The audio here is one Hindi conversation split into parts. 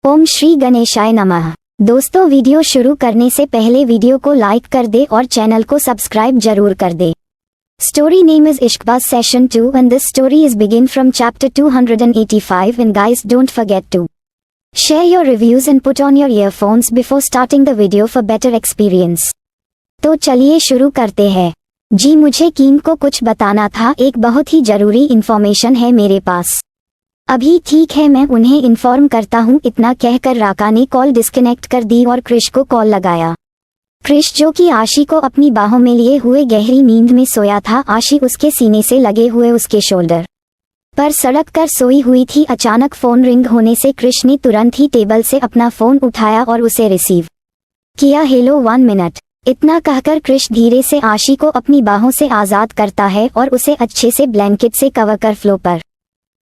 ओम श्री गणेशाय नमः। दोस्तों, वीडियो शुरू करने से पहले वीडियो को लाइक कर दे और चैनल को सब्सक्राइब जरूर कर दे। Story name is Ishqbaz Session 2 and this story is begin from chapter 285 and guys don't forget to share your reviews and put on your earphones before starting the video for better experience। तो चलिए शुरू करते हैं। जी, मुझे किम को कुछ बताना था, एक बहुत ही जरूरी इन्फॉर्मेशन है मेरे पास। अभी ठीक है, मैं उन्हें इन्फॉर्म करता हूँ। इतना कहकर राका ने कॉल डिस्कनेक्ट कर दी और क्रिश को कॉल लगाया। क्रिश, जो कि आशी को अपनी बाहों में लिए हुए गहरी नींद में सोया था, आशी उसके सीने से लगे हुए उसके शोल्डर पर सड़क कर सोई हुई थी। अचानक फोन रिंग होने से क्रिश ने तुरंत ही टेबल से अपना फोन उठाया और उसे रिसीव किया। Hello, 1 minute. इतना कहकर क्रिश धीरे से आशी को अपनी बाहों से आजाद करता है और उसे अच्छे से ब्लैंकेट से कवर कर फ्लो पर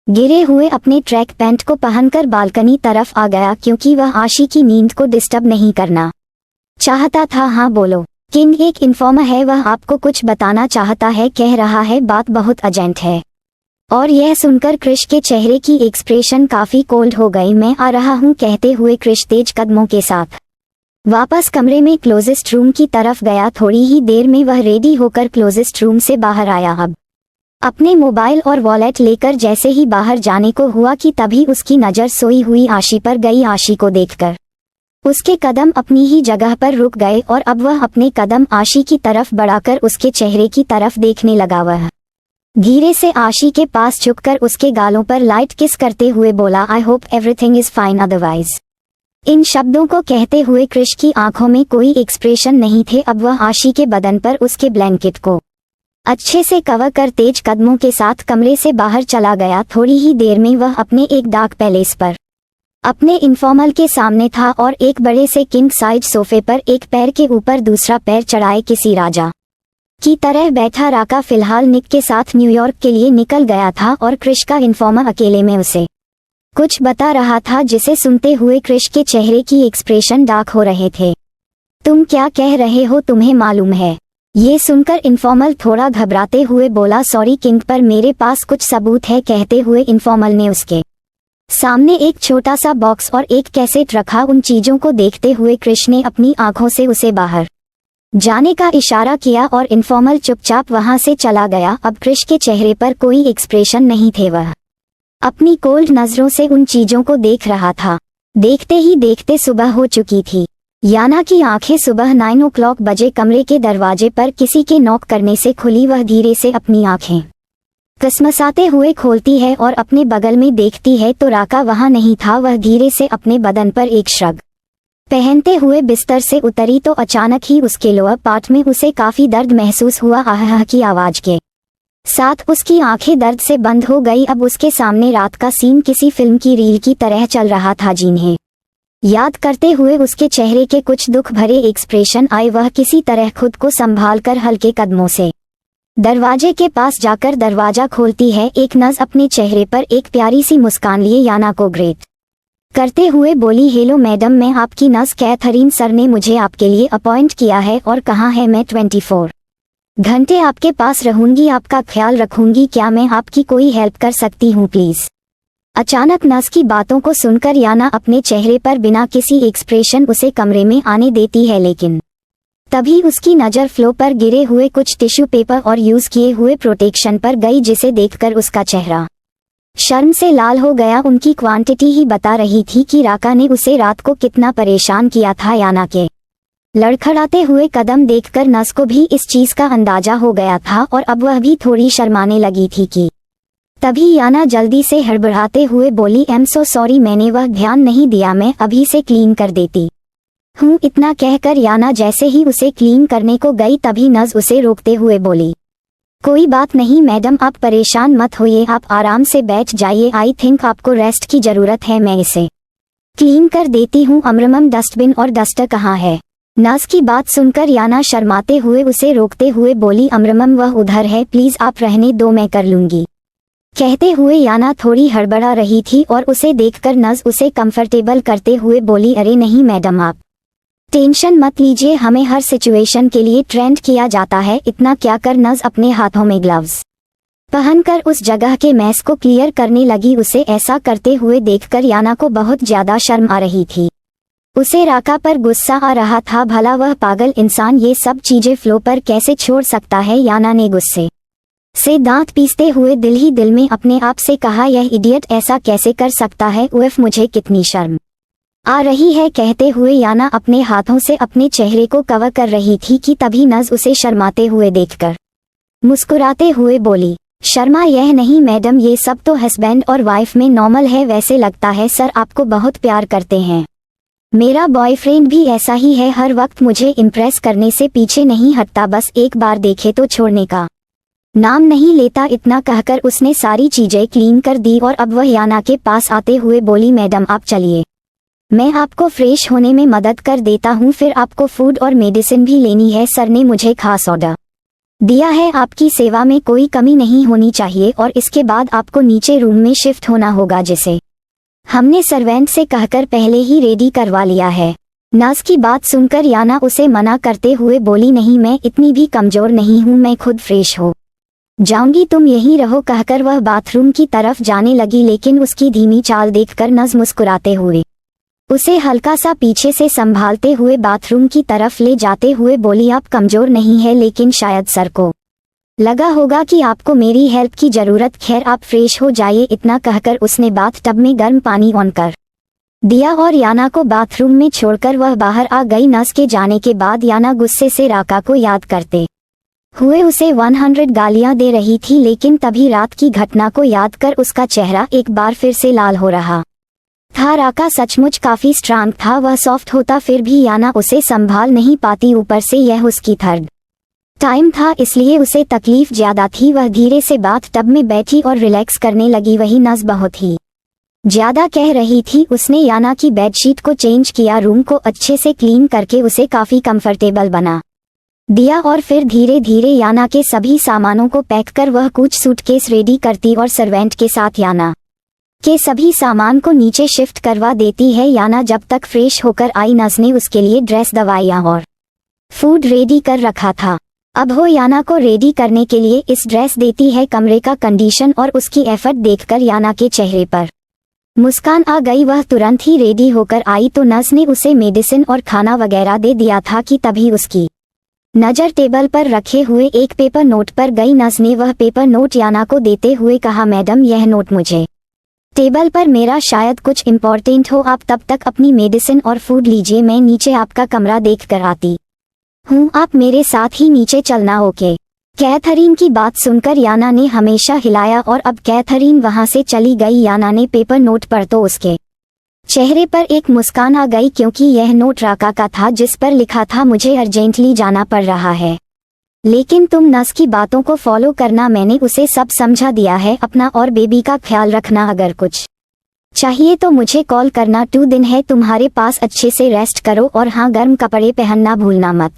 गिरे हुए अपने ट्रैक पैंट को पहनकर बालकनी तरफ आ गया, क्योंकि वह आशी की नींद को डिस्टर्ब नहीं करना चाहता था। हाँ बोलो। किंग एक इन्फॉर्मर है, वह आपको कुछ बताना चाहता है, कह रहा है बात बहुत अर्जेंट है। और यह सुनकर क्रिश के चेहरे की एक्सप्रेशन काफी कोल्ड हो गई। मैं आ रहा हूँ, कहते हुए क्रिश तेज कदमों के साथ वापस कमरे में क्लोजेस्ट रूम की तरफ गया। थोड़ी ही देर में वह रेडी होकर क्लोजेस्ट रूम से बाहर आया। अब अपने मोबाइल और वॉलेट लेकर जैसे ही बाहर जाने को हुआ कि तभी उसकी नज़र सोई हुई आशी पर गई। आशी को देखकर उसके कदम अपनी ही जगह पर रुक गए और अब वह अपने कदम आशी की तरफ बढ़ाकर उसके चेहरे की तरफ देखने लगा। वह धीरे से आशी के पास झुककर उसके गालों पर लाइट किस करते हुए बोला, I hope everything is fine otherwise. इन शब्दों को कहते हुए क्रिश की आंखों में कोई एक्सप्रेशन नहीं थे। अब वह आशी के बदन पर उसके ब्लैंकेट को अच्छे से कवर कर तेज कदमों के साथ कमरे से बाहर चला गया। थोड़ी ही देर में वह अपने एक डार्क पैलेस पर अपने इन्फॉर्मल के सामने था और एक बड़े से किंग साइज सोफे पर एक पैर के ऊपर दूसरा पैर चढ़ाए किसी राजा की तरह बैठा राका फिलहाल निक के साथ न्यूयॉर्क के लिए निकल गया था और क्रिश का इन्फॉर्मर अकेले में उसे कुछ बता रहा था, जिसे सुनते हुए क्रिश के चेहरे की एक्सप्रेशन डार्क हो रहे थे। तुम क्या कह रहे हो, तुम्हें मालूम है? ये सुनकर इन्फॉर्मल थोड़ा घबराते हुए बोला, सॉरी किंग, पर मेरे पास कुछ सबूत है। कहते हुए इन्फॉर्मल ने उसके सामने एक छोटा सा बॉक्स और एक कैसेट रखा। उन चीजों को देखते हुए क्रिश ने अपनी आंखों से उसे बाहर जाने का इशारा किया और इन्फॉर्मल चुपचाप वहां से चला गया। अब क्रिश के चेहरे पर कोई एक्सप्रेशन नहीं थे, वह अपनी कोल्ड नजरों से उन चीजों को देख रहा था। देखते ही देखते सुबह हो चुकी थी। याना की आंखें सुबह 9 o'clock बजे कमरे के दरवाजे पर किसी के नॉक करने से खुली। वह धीरे से अपनी आंखें कसमसाते हुए खोलती है और अपने बगल में देखती है तो राका वहां नहीं था। वह धीरे से अपने बदन पर एक श्रग पहनते हुए बिस्तर से उतरी तो अचानक ही उसके लोअर पार्ट में उसे काफी दर्द महसूस हुआ। आह की आवाज के साथ उसकी आंखें दर्द से बंद हो गई। अब उसके सामने रात का सीन किसी फिल्म की रील की तरह चल रहा था, जिन्हें याद करते हुए उसके चेहरे के कुछ दुख भरे एक्सप्रेशन आए। वह किसी तरह खुद को संभालकर हल्के कदमों से दरवाजे के पास जाकर दरवाजा खोलती है। एक नज़र अपने चेहरे पर एक प्यारी सी मुस्कान लिए याना को ग्रेट करते हुए बोली, हेलो मैडम, मैं आपकी नर्स कैथरीन, सर ने मुझे आपके लिए अपॉइंट किया है और कहा है मैं 24 घंटे आपके पास रहूंगी, आपका ख्याल रखूंगी। क्या मैं आपकी कोई हेल्प कर सकती हूँ प्लीज? अचानक नर्स की बातों को सुनकर याना अपने चेहरे पर बिना किसी एक्सप्रेशन उसे कमरे में आने देती है, लेकिन तभी उसकी नज़र फ्लो पर गिरे हुए कुछ टिश्यू पेपर और यूज किए हुए प्रोटेक्शन पर गई, जिसे देखकर उसका चेहरा शर्म से लाल हो गया। उनकी क्वांटिटी ही बता रही थी कि राका ने उसे रात को कितना परेशान किया था। याना के लड़खड़ाते हुए कदम देखकर नर्स को भी इस चीज का अंदाजा हो गया था और अब वह भी थोड़ी शर्माने लगी थी कि तभी याना जल्दी से हड़बड़ाते हुए बोली, एम सो सॉरी, मैंने वह ध्यान नहीं दिया, मैं अभी से क्लीन कर देती हूँ। इतना कहकर याना जैसे ही उसे क्लीन करने को गई तभी नर्स उसे रोकते हुए बोली, कोई बात नहीं मैडम, आप परेशान मत होइए, आप आराम से बैठ जाइए। आई थिंक आपको रेस्ट की जरूरत है, मैं इसे क्लीन कर देती हूँ। अमरमम, डस्टबिन और डस्टर कहाँ है? नर्स की बात सुनकर याना शर्माते हुए उसे रोकते हुए बोली, अमरमम वह उधर है, प्लीज आप रहने दो, मैं कर लूंगी। कहते हुए याना थोड़ी हड़बड़ा रही थी और उसे देखकर नर्स उसे कंफर्टेबल करते हुए बोली, अरे नहीं मैडम, आप टेंशन मत लीजिए, हमें हर सिचुएशन के लिए ट्रेंड किया जाता है। इतना क्या कर नर्स अपने हाथों में ग्लव्स पहनकर उस जगह के मैस को क्लियर करने लगी। उसे ऐसा करते हुए देखकर याना को बहुत ज्यादा शर्म आ रही थी। उसे राका पर गुस्सा आ रहा था, भला वह पागल इंसान ये सब चीजें फ्लो पर कैसे छोड़ सकता है। याना ने गुस्से से दांत पीसते हुए दिल ही दिल में अपने आप से कहा, यह इडियट ऐसा कैसे कर सकता है, उफ मुझे कितनी शर्म आ रही है। कहते हुए याना अपने हाथों से अपने चेहरे को कवर कर रही थी कि तभी नज उसे शर्माते हुए देखकर मुस्कुराते हुए बोली, शर्मा यह नहीं मैडम, ये सब तो हस्बैंड और वाइफ में नॉर्मल है। वैसे लगता है सर आपको बहुत प्यार करते हैं। मेरा बॉयफ्रेंड भी ऐसा ही है, हर वक्त मुझे इम्प्रेस करने से पीछे नहीं हटता, बस एक बार देखे तो छोड़ने का नाम नहीं लेता। इतना कहकर उसने सारी चीजें क्लीन कर दी और अब वह याना के पास आते हुए बोली, मैडम आप चलिए, मैं आपको फ्रेश होने में मदद कर देता हूँ, फिर आपको फूड और मेडिसिन भी लेनी है। सर ने मुझे खास ऑर्डर दिया है, आपकी सेवा में कोई कमी नहीं होनी चाहिए और इसके बाद आपको नीचे रूम में शिफ्ट होना होगा, जिसे हमने सर्वेंट से कहकर पहले ही रेडी करवा लिया है। नर्स की बात सुनकर याना उसे मना करते हुए बोली, नहीं मैं इतनी भी कमजोर नहीं हूँ, मैं खुद फ्रेश हो जाऊंगी, तुम यहीं रहो। कहकर वह बाथरूम की तरफ जाने लगी, लेकिन उसकी धीमी चाल देखकर नज मुस्कुराते हुए उसे हल्का सा पीछे से संभालते हुए बाथरूम की तरफ ले जाते हुए बोली, आप कमजोर नहीं है, लेकिन शायद सर को लगा होगा कि आपको मेरी हेल्प की जरूरत, खैर आप फ्रेश हो जाइए। इतना कहकर उसने बाथ टब में गर्म पानी ऑन कर दिया और याना को बाथरूम में छोड़कर वह बाहर आ गई। नर्स के जाने के बाद याना गुस्से से राका को याद करते हुए उसे 100 गालियां दे रही थी, लेकिन तभी रात की घटना को याद कर उसका चेहरा एक बार फिर से लाल हो रहा था। राका सचमुच काफी स्ट्रांग था, वह सॉफ्ट होता फिर भी याना उसे संभाल नहीं पाती, ऊपर से यह उसकी थर्ड टाइम था इसलिए उसे तकलीफ ज्यादा थी। वह धीरे से बाथ टब में बैठी और रिलैक्स करने लगी। वही नज बहुत ही ज्यादा कह रही थी। उसने याना की बेडशीट को चेंज किया, रूम को अच्छे से क्लीन करके उसे काफी कंफर्टेबल बना दिया और फिर धीरे धीरे याना के सभी सामानों को पैक कर वह कुछ सूटकेस रेडी करती और सर्वेंट के साथ याना के सभी सामान को नीचे शिफ्ट करवा देती है। याना जब तक फ्रेश होकर आई, नर्स ने उसके लिए ड्रेस, दवाइयाँ और फूड रेडी कर रखा था। अब वो याना को रेडी करने के लिए इस ड्रेस देती है। कमरे का कंडीशन और उसकी एफर्ट देखकर याना के चेहरे पर मुस्कान आ गई। वह तुरंत ही रेडी होकर आई तो नर्स ने उसे मेडिसिन और खाना वगैरह दे दिया था कि तभी उसकी नजर टेबल पर रखे हुए एक पेपर नोट पर गई। नर्स ने वह पेपर नोट याना को देते हुए कहा, मैडम यह नोट मुझे टेबल पर मेरा शायद कुछ इम्पोर्टेंट हो, आप तब तक अपनी मेडिसिन और फूड लीजिए, मैं नीचे आपका कमरा देख कर आती हूँ, आप मेरे साथ ही नीचे चलना। ओके। कैथरीन की बात सुनकर याना ने हमेशा हिलाया और अब कैथरीन वहां से चली गई। याना ने पेपर नोट पर तो उसके चेहरे पर एक मुस्कान आ गई, क्योंकि यह नोट राका का था जिस पर लिखा था, मुझे अर्जेंटली जाना पड़ रहा है, लेकिन तुम नर्स की बातों को फॉलो करना, मैंने उसे सब समझा दिया है, अपना और बेबी का ख्याल रखना, अगर कुछ चाहिए तो मुझे कॉल करना, 2 दिन है तुम्हारे पास, अच्छे से रेस्ट करो और हाँ गर्म कपड़े पहनना भूलना मत,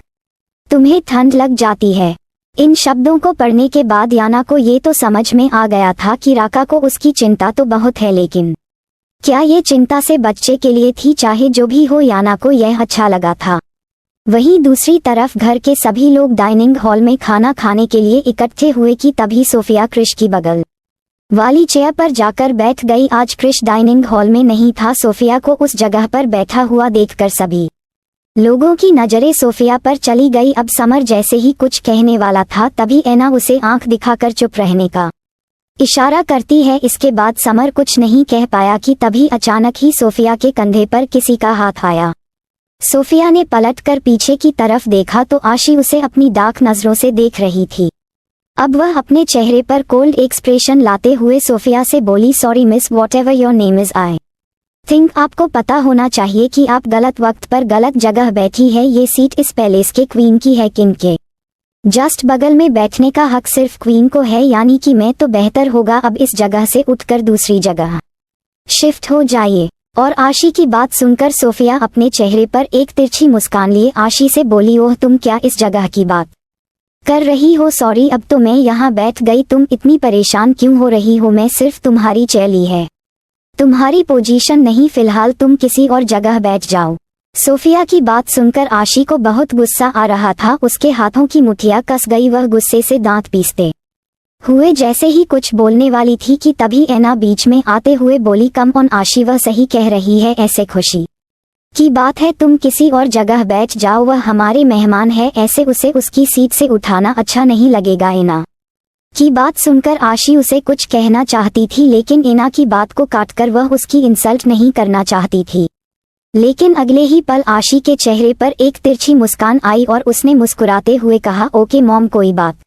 तुम्हें ठंड लग जाती है। इन शब्दों को पढ़ने के बाद याना को ये तो समझ में आ गया था कि राका को उसकी चिंता तो बहुत है, लेकिन क्या ये चिंता से बच्चे के लिए थी। चाहे जो भी हो, याना को यह अच्छा लगा था। वहीं दूसरी तरफ घर के सभी लोग डाइनिंग हॉल में खाना खाने के लिए इकट्ठे हुए कि तभी सोफिया क्रिश की बगल वाली चेयर पर जाकर बैठ गई। आज क्रिश डाइनिंग हॉल में नहीं था। सोफिया को उस जगह पर बैठा हुआ देखकर सभी लोगों की नजरें सोफिया पर चली गई। अब समर जैसे ही कुछ कहने वाला था, तभी एना उसे आंख दिखाकर चुप रहने का इशारा करती है। इसके बाद समर कुछ नहीं कह पाया कि तभी अचानक ही सोफिया के कंधे पर किसी का हाथ आया। सोफिया ने पलटकर पीछे की तरफ देखा तो आशी उसे अपनी डार्क नजरों से देख रही थी। अब वह अपने चेहरे पर कोल्ड एक्सप्रेशन लाते हुए सोफिया से बोली, sorry miss, whatever your name is, I think आपको पता होना चाहिए कि आप गलत वक्त पर गलत जगह बैठी है। ये सीट इस पैलेस के क्वीन की है, किंग के जस्ट बगल में बैठने का हक सिर्फ क्वीन को है, यानी कि मैं तो बेहतर होगा अब इस जगह से उठकर दूसरी जगह शिफ्ट हो जाइए। और आशी की बात सुनकर सोफिया अपने चेहरे पर एक तिरछी मुस्कान लिए आशी से बोली, ओह तुम क्या इस जगह की बात कर रही हो? सॉरी, अब तो मैं यहाँ बैठ गई, तुम इतनी परेशान क्यों हो रही हो? मैं सिर्फ तुम्हारी चेयर ली है, तुम्हारी पोजीशन नहीं, फिलहाल तुम किसी और जगह बैठ जाओ। सोफिया की बात सुनकर आशी को बहुत गुस्सा आ रहा था। उसके हाथों की मुठ्ठियां कस गई, वह गुस्से से दांत पीसते हुए जैसे ही कुछ बोलने वाली थी कि तभी ऐना बीच में आते हुए बोली, कम ऑन आशी, वह सही कह रही है, ऐसे खुशी की बात है तुम किसी और जगह बैठ जाओ, वह हमारे मेहमान है, ऐसे उसे उसकी सीट से उठाना अच्छा नहीं लगेगा। ऐना की बात सुनकर आशी उसे कुछ कहना चाहती थी, लेकिन ऐना की बात को काटकर वह उसकी इंसल्ट नहीं करना चाहती थी। लेकिन अगले ही पल आशी के चेहरे पर एक तिरछी मुस्कान आई और उसने मुस्कुराते हुए कहा, ओके मॉम, कोई बात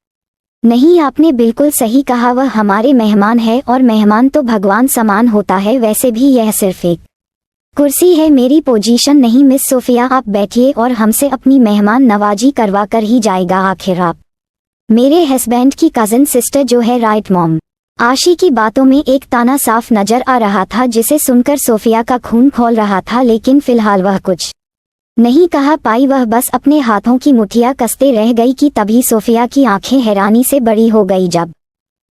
नहीं, आपने बिल्कुल सही कहा, वह हमारे मेहमान है और मेहमान तो भगवान समान होता है, वैसे भी यह सिर्फ एक कुर्सी है, मेरी पोजीशन नहीं। मिस सोफिया, आप बैठिए और हमसे अपनी मेहमान नवाजी करवा कर ही जाएगा, आखिर आप मेरे हस्बैंड की कजिन सिस्टर जो है, राइट मॉम। आशी की बातों में एक ताना साफ नजर आ रहा था जिसे सुनकर सोफिया का खून खौल रहा था, लेकिन फिलहाल वह कुछ नहीं कहा पाई, वह बस अपने हाथों की मुठ्ठियां कसते रह गई कि तभी सोफिया की आंखें हैरानी से बड़ी हो गई जब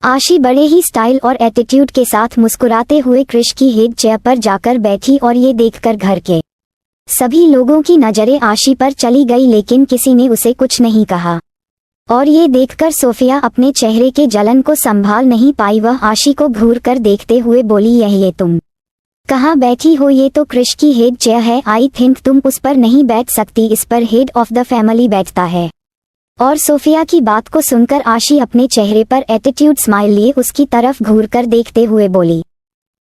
आशी बड़े ही स्टाइल और एटीट्यूड के साथ मुस्कुराते हुए क्रिश की हेड चेयर पर जाकर बैठी और ये देखकर घर के सभी लोगों की नजरें आशी पर चली गई, लेकिन किसी ने उसे कुछ नहीं कहा। और ये देखकर सोफिया अपने चेहरे के जलन को संभाल नहीं पाई, वह आशी को घूर कर देखते हुए बोली, ये तुम कहाँ बैठी हो? ये तो क्रिश की हेड चेयर है, आई थिंक तुम उस पर नहीं बैठ सकती, इस पर हेड ऑफ द फैमिली बैठता है। और सोफिया की बात को सुनकर आशी अपने चेहरे पर एटीट्यूड स्माइल लिए उसकी तरफ घूर कर देखते हुए बोली,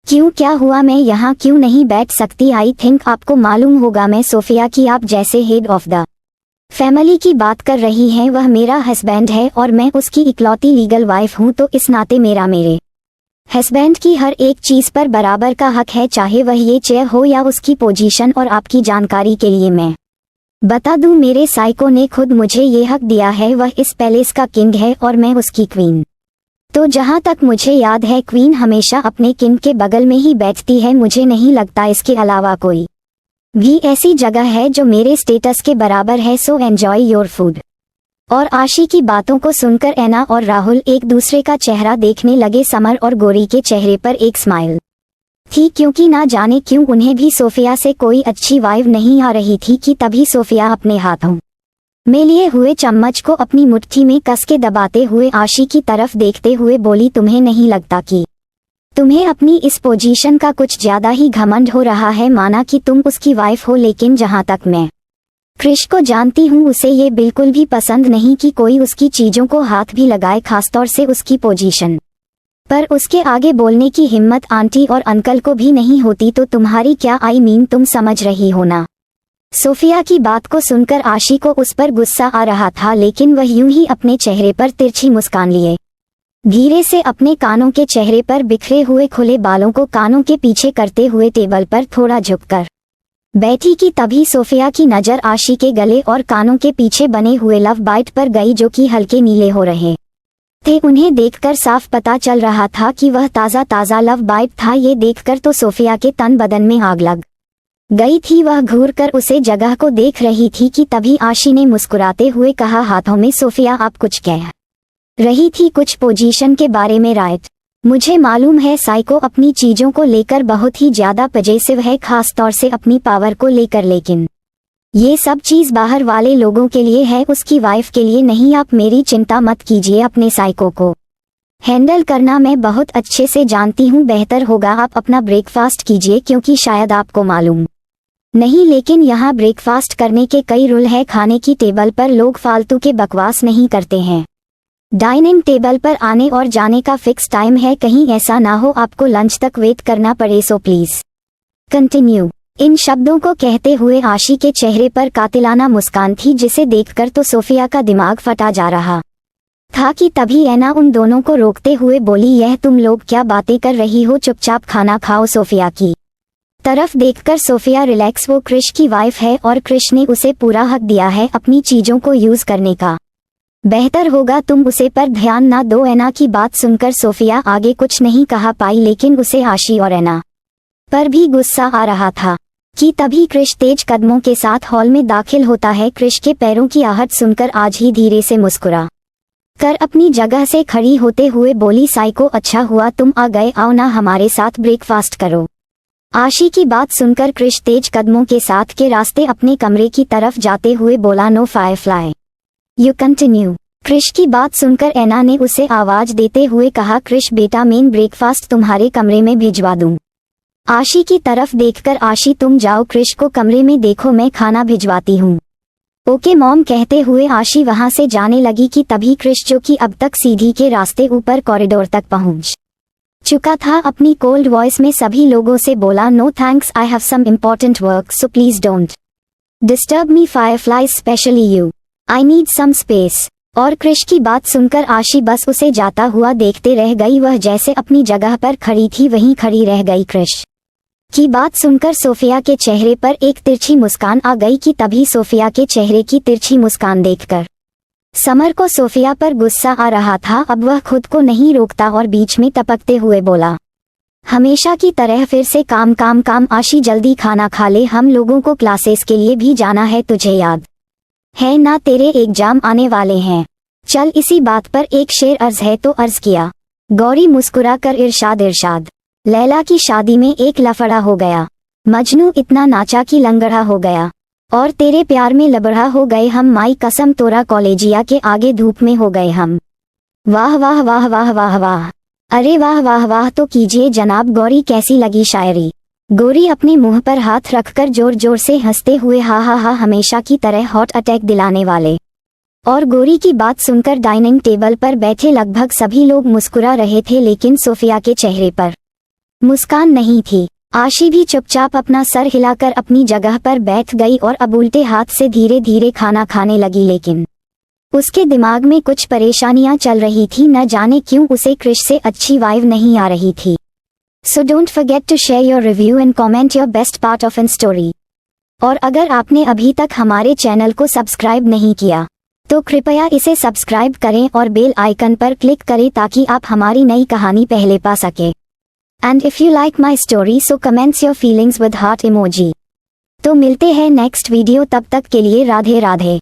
क्यों, क्या हुआ, मैं यहाँ क्यों नहीं बैठ सकती? आई थिंक आपको मालूम होगा मैं सोफिया की आप जैसे हेड ऑफ द फैमिली की बात कर रही हैं, वह मेरा हस्बैंड है और मैं उसकी इकलौती लीगल वाइफ हूँ, तो इस नाते मेरे हस्बैंड की हर एक चीज पर बराबर का हक है, चाहे वह ये चेयर हो या उसकी पोजीशन। और आपकी जानकारी के लिए मैं बता दूं, मेरे साइको ने खुद मुझे ये हक दिया है, वह इस पैलेस का किंग है और मैं उसकी क्वीन। तो जहां तक मुझे याद है क्वीन हमेशा अपने किंग के बगल में ही बैठती है, मुझे नहीं लगता इसके अलावा कोई भी ऐसी जगह है जो मेरे स्टेटस के बराबर है, सो एंजॉय योर फूड। और आशी की बातों को सुनकर ऐना और राहुल एक दूसरे का चेहरा देखने लगे। समर और गोरी के चेहरे पर एक स्माइल थी, क्योंकि ना जाने क्यों उन्हें भी सोफिया से कोई अच्छी वाइब नहीं आ रही थी कि तभी सोफिया अपने हाथों में लिए हुए चम्मच को अपनी मुट्ठी में कस के दबाते हुए आशी की तरफ देखते हुए बोली, तुम्हें नहीं लगता कि तुम्हें अपनी इस पोजीशन का कुछ ज्यादा ही घमंड हो रहा है? माना कि तुम उसकी वाइफ हो, लेकिन जहां तक मैं क्रिश को जानती हूँ उसे ये बिल्कुल भी पसंद नहीं कि कोई उसकी चीजों को हाथ भी लगाए, खासतौर से उसकी पोजीशन पर उसके आगे बोलने की हिम्मत आंटी और अंकल को भी नहीं होती। तो तुम्हारी क्या तुम समझ रही हो ना? सोफिया की बात को सुनकर आशी को उस पर गुस्सा आ रहा था, लेकिन वह यूं ही अपने चेहरे पर तिरछी मुस्कान लिए धीरे से अपने कानों के चेहरे पर बिखरे हुए खुले बालों को कानों के पीछे करते हुए टेबल पर थोड़ा झुककर बैठी कि तभी सोफिया की नजर आशी के गले और कानों के पीछे बने हुए लव बाइट पर गई, जो कि हल्के नीले हो रहे थे। उन्हें देखकर साफ पता चल रहा था कि वह ताज़ा ताज़ा लव बाइट था। ये देखकर तो सोफिया के तन बदन में आग लग गई थी, वह घूर कर उसे जगह को देख रही थी कि तभी आशी ने मुस्कुराते हुए कहा, हाथों में सोफिया आप कुछ कह रही थी, कुछ पोजीशन के बारे में, राइट? मुझे मालूम है साइको अपनी चीजों को लेकर बहुत ही ज्यादा पजेसिव है, खास तौर से अपनी पावर को लेकर, लेकिन ये सब चीज बाहर वाले लोगों के लिए है, उसकी वाइफ के लिए नहीं। आप मेरी चिंता मत कीजिए, अपने साइको को हैंडल करना मैं बहुत अच्छे से जानती हूँ। बेहतर होगा आप अपना ब्रेकफास्ट कीजिए, क्योंकि शायद आपको मालूम नहीं, लेकिन यहाँ ब्रेकफास्ट करने के कई रूल है। खाने की टेबल पर लोग फालतू के बकवास नहीं करते हैं। डाइनिंग टेबल पर आने और जाने का फिक्स टाइम है, कहीं ऐसा ना हो आपको लंच तक वेट करना पड़े, सो प्लीज कंटिन्यू। इन शब्दों को कहते हुए आशी के चेहरे पर कातिलाना मुस्कान थी, जिसे देखकर तो सोफिया का दिमाग फटा जा रहा था कि तभी ऐना उन दोनों को रोकते हुए बोली, यह तुम लोग क्या बातें कर रही हो, चुपचाप खाना खाओ। सोफिया की तरफ देखकर सोफिया रिलैक्स, वो क्रिश की वाइफ है और क्रिश ने उसे पूरा हक दिया है अपनी चीजों को यूज करने का। बेहतर होगा तुम उसे पर ध्यान ना दो। ऐना की बात सुनकर सोफिया आगे कुछ नहीं कहा पाई, लेकिन उसे आशी और ऐना पर भी गुस्सा आ रहा था कि तभी क्रिश तेज कदमों के साथ हॉल में दाखिल होता है। क्रिश के पैरों की आहट सुनकर आज ही धीरे से मुस्कुरा कर अपनी जगह से खड़ी होते हुए बोली, साइको अच्छा हुआ तुम आ गए, आओ ना हमारे साथ ब्रेकफास्ट करो। आशी की बात सुनकर क्रिश तेज कदमों के साथ के रास्ते अपने कमरे की तरफ जाते हुए बोला, no Firefly, you continue. Krish की बात सुनकर एना ने उसे आवाज देते हुए कहा, क्रिश बेटा मेन ब्रेकफास्ट तुम्हारे कमरे में भिजवा दूं। आशी की तरफ देखकर, आशी तुम जाओ क्रिश को कमरे में देखो, मैं खाना भिजवाती हूँ। ओके मॉम कहते हुए आशी वहां से जाने लगी कि तभी क्रिश, जो कि अब तक सीढ़ी के रास्ते ऊपर कॉरिडोर तक पहुंच चुका था, अपनी कोल्ड वॉइस में सभी लोगों से बोला, no thanks, I have some important work, so please don't disturb me fireflies, specially you, I need some space. और क्रिश की बात सुनकर आशी बस उसे जाता हुआ देखते रह गई। वह जैसे अपनी जगह पर खड़ी थी वहीं खड़ी रह गई। क्रिश की बात सुनकर सोफिया के चेहरे पर एक तिरछी मुस्कान आ गई कि तभी सोफिया के चेहरे की तिरछी मुस्कान देखकर समर को सोफिया पर गुस्सा आ रहा था। अब वह खुद को नहीं रोकता और बीच में टपकते हुए बोला, हमेशा की तरह फिर से काम काम काम। आशी जल्दी खाना खा ले, हम लोगों को क्लासेस के लिए भी जाना है, तुझे याद है ना, तेरे एग्जाम आने वाले हैं। चल, इसी बात पर एक शेर अर्ज है तो अर्ज किया। गौरी मुस्कुरा कर, इरशाद। लैला की शादी में एक लफड़ा हो गया, मजनू इतना नाचा कि लंगड़ा हो गया, और तेरे प्यार में लबड़ा हो गए हम, माई कसम तोरा कॉलेजिया के आगे धूप में हो गए हम। वाह वाह वाह वाह वाह वाह, अरे वाह वाह वाह तो कीजिए जनाब। गौरी कैसी लगी शायरी? गौरी अपने मुंह पर हाथ रखकर जोर जोर से हंसते हुए, हा हा हा, हमेशा की तरह हॉट अटैक दिलाने वाले। और गौरी की बात सुनकर डाइनिंग टेबल पर बैठे लगभग सभी लोग मुस्कुरा रहे थे, लेकिन सोफिया के चेहरे पर मुस्कान नहीं थी। आशी भी चुपचाप अपना सर हिलाकर अपनी जगह पर बैठ गई और अब उल्टे हाथ से धीरे धीरे खाना खाने लगी, लेकिन उसके दिमाग में कुछ परेशानियां चल रही थी। न जाने क्यों उसे क्रिश से अच्छी वाइब नहीं आ रही थी। So don't forget to share your review and comment your best part of an story. और अगर आपने अभी तक हमारे चैनल को सब्सक्राइब नहीं किया तो कृपया इसे सब्सक्राइब करें और बेल आइकन पर क्लिक करें ताकि आप हमारी नई कहानी पहले पा सके। And if you like my story so comments your feelings with heart emoji. तो मिलते हैं नेक्स्ट वीडियो, तब तक के लिए राधे राधे।